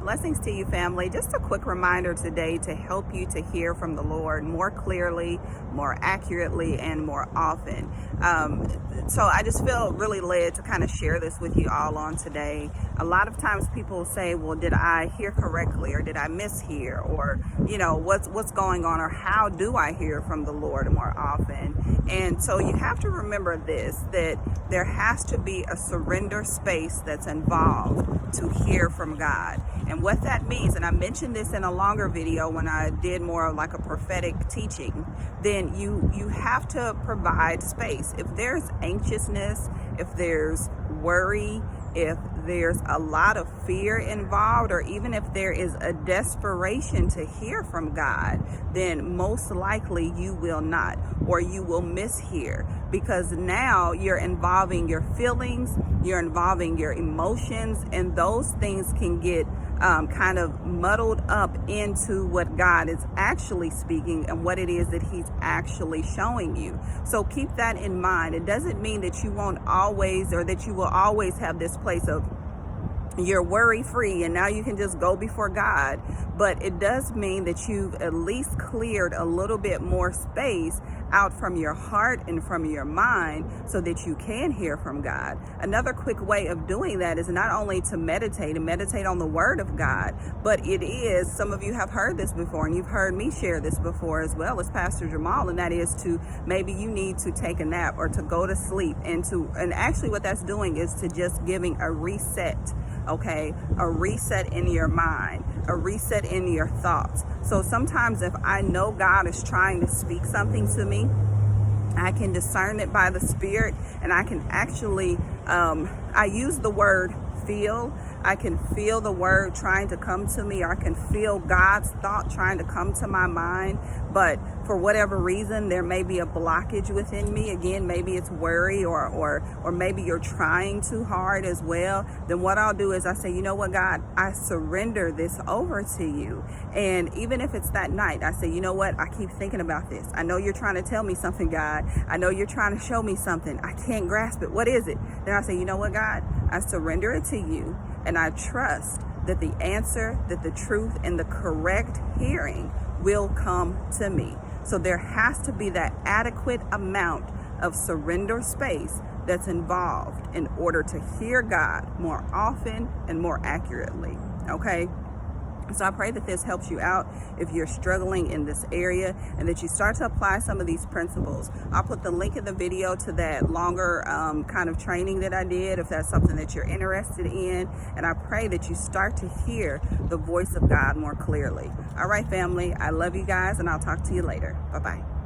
Blessings to you, family. Just a quick reminder today to help you to hear from the Lord more clearly, more accurately, and more often. So I just feel really led to kind of share this with you all on today. A lot of times people say, well, did I hear correctly, or did I mishear, or what's going on, or how do I hear from the Lord more often? And so you have to remember this, that there has to be a surrender space that's involved to hear from God. And what that means, and I mentioned this in a longer video when I did more of like a prophetic teaching, then you have to provide space. If there's anxiousness, if there's worry, if there's a lot of fear involved, or even if there is a desperation to hear from God, then most likely you will not, or you will mishear, because now you're involving your feelings, you're involving your emotions, and those things can get kind of muddled up into what God is actually speaking and what it is that He's actually showing you. So keep that in mind. It doesn't mean that you won't always, or that you will always have this place of you're worry free and now you can just go before God, but it does mean that you've at least cleared a little bit more space out from your heart and from your mind so that you can hear from God. Another quick way of doing that is not only to meditate and meditate on the Word of God, but it is, some of you have heard this before, and you've heard me share this before as well as Pastor Jamal, and that is to, maybe you need to take a nap or to go to sleep, and actually what that's doing is to just giving a reset. Okay, a reset in your mind, a reset in your thoughts. So sometimes if I know God is trying to speak something to me, I can discern it by the Spirit, and I can actually, I use the word feel. I can feel the word trying to come to me, or I can feel God's thought trying to come to my mind. But for whatever reason, there may be a blockage within me. Again, maybe it's worry, or maybe you're trying too hard as well. Then what I'll do is I say, you know what, God, I surrender this over to you. And even if it's that night, I say, you know what, I keep thinking about this. I know you're trying to tell me something, God. I know you're trying to show me something. I can't grasp it. What is it? Then I say, you know what, God, I surrender it to you, and I trust that the answer, that the truth, and the correct hearing will come to me. So there has to be that adequate amount of surrender space that's involved in order to hear God more often and more accurately. Okay? So I pray that this helps you out if you're struggling in this area, and that you start to apply some of these principles. I'll put the link in the video to that longer kind of training that I did, if that's something that you're interested in. And I pray that you start to hear the voice of God more clearly. All right, family, I love you guys, and I'll talk to you later. Bye-bye.